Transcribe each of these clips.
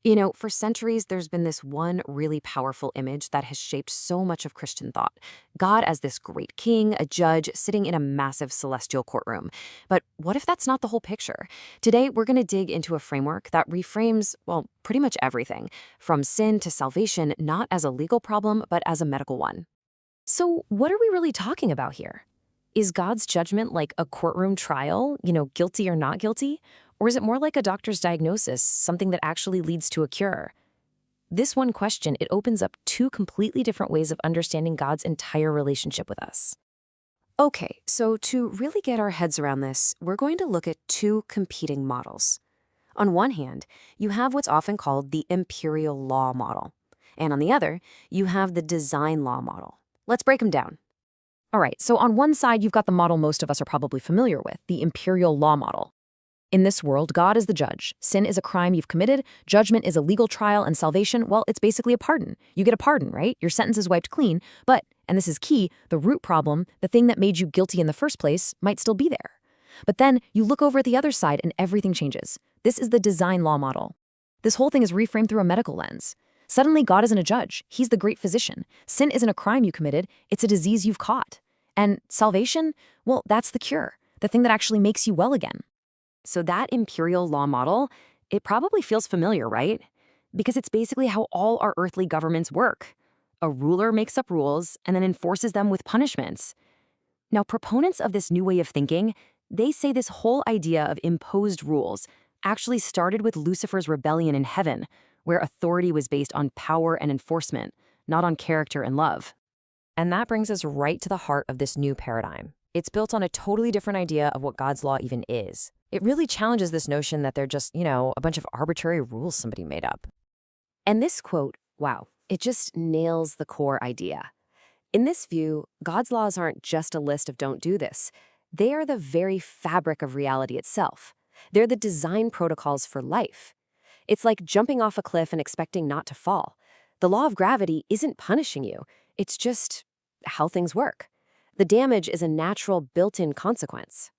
For centuries, there's been this one really powerful image that has shaped so much of Christian thought. God as this great king, a judge, sitting in a massive celestial courtroom. But what if that's not the whole picture? Today, we're going to dig into a framework that reframes, well, pretty much everything, from sin to salvation, not as a legal problem, but as a medical one. So, what are we really talking about here? Is God's judgment like a courtroom trial, guilty or not guilty? Or is it more like a doctor's diagnosis, something that actually leads to a cure? This one question, it opens up two completely different ways of understanding God's entire relationship with us. Okay, so to really get our heads around this, we're going to look at two competing models. On one hand, you have what's often called the imperial law model. And on the other, you have the design law model. Let's break them down. All right, so on one side, you've got the model most of us are probably familiar with, the imperial law model. In this world, God is the judge. Sin is a crime you've committed. Judgment is a legal trial, and salvation, well, it's basically a pardon. You get a pardon, right? Your sentence is wiped clean. But, and this is key, the root problem, the thing that made you guilty in the first place, might still be there. But then you look over at the other side and everything changes. This is the design law model. This whole thing is reframed through a medical lens. Suddenly, God isn't a judge. He's the great physician. Sin isn't a crime you committed. It's a disease you've caught. And salvation, well, that's the cure, the thing that actually makes you well again. So that imperial law model, it probably feels familiar, right? Because it's basically how all our earthly governments work. A ruler makes up rules and then enforces them with punishments. Now, proponents of this new way of thinking, they say this whole idea of imposed rules actually started with Lucifer's rebellion in heaven, where authority was based on power and enforcement, not on character and love. And that brings us right to the heart of this new paradigm. It's built on a totally different idea of what God's law even is. It really challenges this notion that they're just, a bunch of arbitrary rules somebody made up. And this quote, wow, it just nails the core idea. In this view, God's laws aren't just a list of don't do this. They are the very fabric of reality itself. They're the design protocols for life. It's like jumping off a cliff and expecting not to fall. The law of gravity isn't punishing you. It's just how things work. The damage is a natural built-in consequence.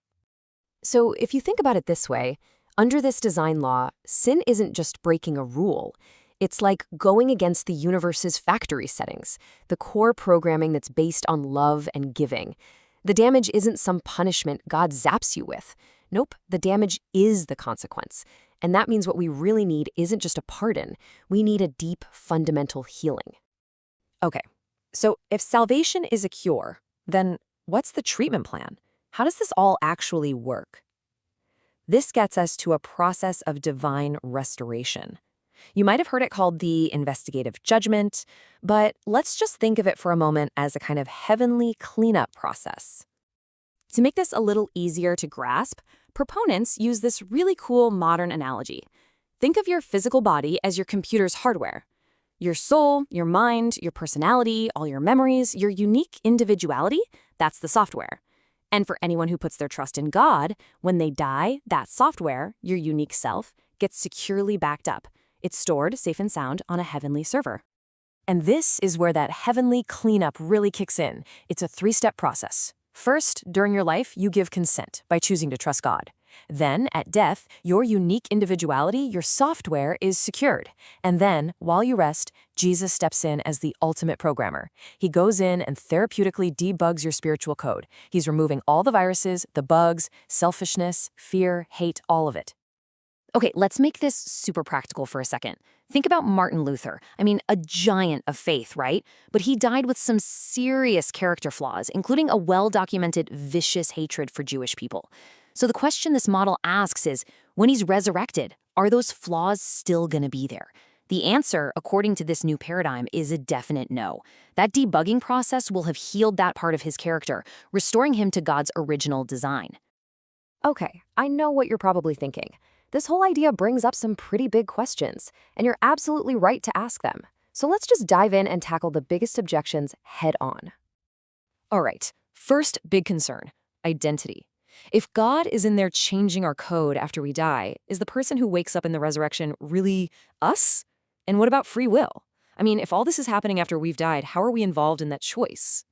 So if you think about it this way, under this design law, sin isn't just breaking a rule. It's like going against the universe's factory settings, the core programming that's based on love and giving. The damage isn't some punishment God zaps you with. Nope, the damage is the consequence. And that means what we really need isn't just a pardon. We need a deep, fundamental healing. Okay, so if salvation is a cure, then what's the treatment plan? How does this all actually work? This gets us to a process of divine restoration. You might have heard it called the investigative judgment, but let's just think of it for a moment as a kind of heavenly cleanup process. To make this a little easier to grasp, proponents use this really cool modern analogy. Think of your physical body as your computer's hardware. Your soul, your mind, your personality, all your memories, your unique individuality, that's the software. And for anyone who puts their trust in God, when they die, that software, your unique self, gets securely backed up. It's stored safe and sound on a heavenly server. And this is where that heavenly cleanup really kicks in. It's a three-step process. First, during your life, you give consent by choosing to trust God. Then, at death, your unique individuality, your software, is secured. And then, while you rest, Jesus steps in as the ultimate programmer. He goes in and therapeutically debugs your spiritual code. He's removing all the viruses, the bugs, selfishness, fear, hate, all of it. Okay, let's make this super practical for a second. Think about Martin Luther. A giant of faith, right? But he died with some serious character flaws, including a well-documented vicious hatred for Jewish people. So the question this model asks is, when he's resurrected, are those flaws still going to be there? The answer, according to this new paradigm, is a definite no. That debugging process will have healed that part of his character, restoring him to God's original design. Okay, I know what you're probably thinking. This whole idea brings up some pretty big questions, and you're absolutely right to ask them. So let's just dive in and tackle the biggest objections head on. All right, first big concern, identity. If God is in there changing our code after we die, is the person who wakes up in the resurrection really us? And what about free will? If all this is happening after we've died, how are we involved in that choice?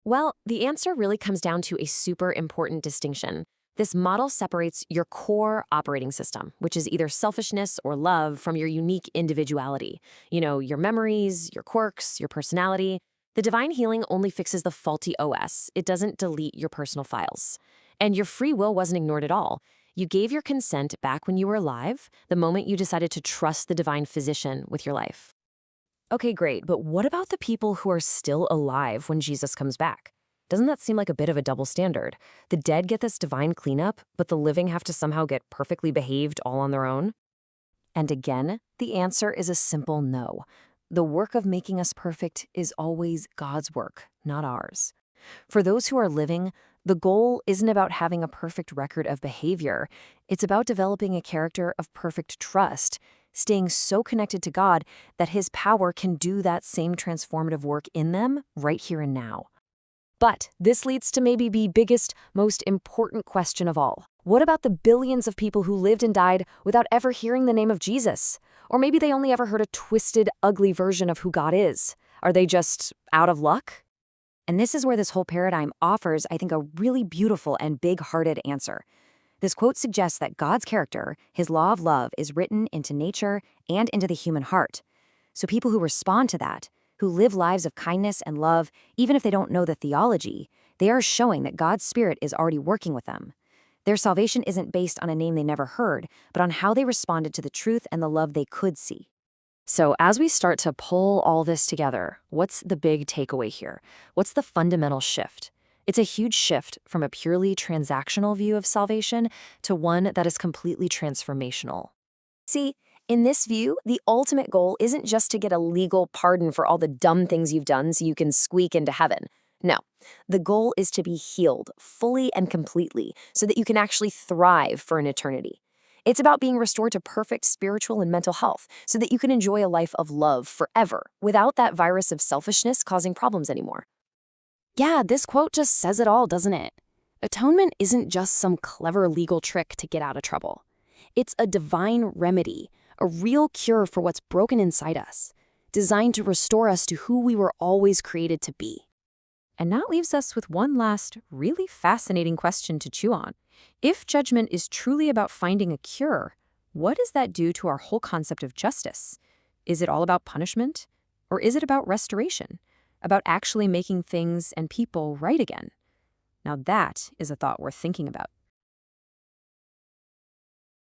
Well, the answer really comes down to a super important distinction. This model separates your core operating system, which is either selfishness or love, from your unique individuality. Your memories, your quirks, your personality. The divine healing only fixes the faulty OS. It doesn't delete your personal files. And your free will wasn't ignored at all. You gave your consent back when you were alive, the moment you decided to trust the divine physician with your life. Okay, great, but what about the people who are still alive when Jesus comes back? Doesn't that seem like a bit of a double standard? The dead get this divine cleanup, but the living have to somehow get perfectly behaved all on their own? And again, the answer is a simple no. The work of making us perfect is always God's work, not ours. For those who are living, the goal isn't about having a perfect record of behavior. It's about developing a character of perfect trust, staying so connected to God that His power can do that same transformative work in them right here and now. But this leads to maybe the biggest, most important question of all. What about the billions of people who lived and died without ever hearing the name of Jesus? Or maybe they only ever heard a twisted, ugly version of who God is. Are they just out of luck? And this is where this whole paradigm offers, I think, a really beautiful and big-hearted answer. This quote suggests that God's character, His law of love, is written into nature and into the human heart. So people who respond to that, who live lives of kindness and love, even if they don't know the theology, they are showing that God's Spirit is already working with them. Their salvation isn't based on a name they never heard, but on how they responded to the truth and the love they could see. So as we start to pull all this together, what's the big takeaway here? What's the fundamental shift? It's a huge shift from a purely transactional view of salvation to one that is completely transformational. See, in this view, the ultimate goal isn't just to get a legal pardon for all the dumb things you've done so you can squeak into heaven. No, the goal is to be healed fully and completely so that you can actually thrive for an eternity. It's about being restored to perfect spiritual and mental health so that you can enjoy a life of love forever without that virus of selfishness causing problems anymore. Yeah, this quote just says it all, doesn't it? Atonement isn't just some clever legal trick to get out of trouble. It's a divine remedy, a real cure for what's broken inside us, designed to restore us to who we were always created to be. And that leaves us with one last, really fascinating question to chew on. If judgment is truly about finding a cure, what does that do to our whole concept of justice? Is it all about punishment? Or is it about restoration? About actually making things and people right again? Now that is a thought worth thinking about.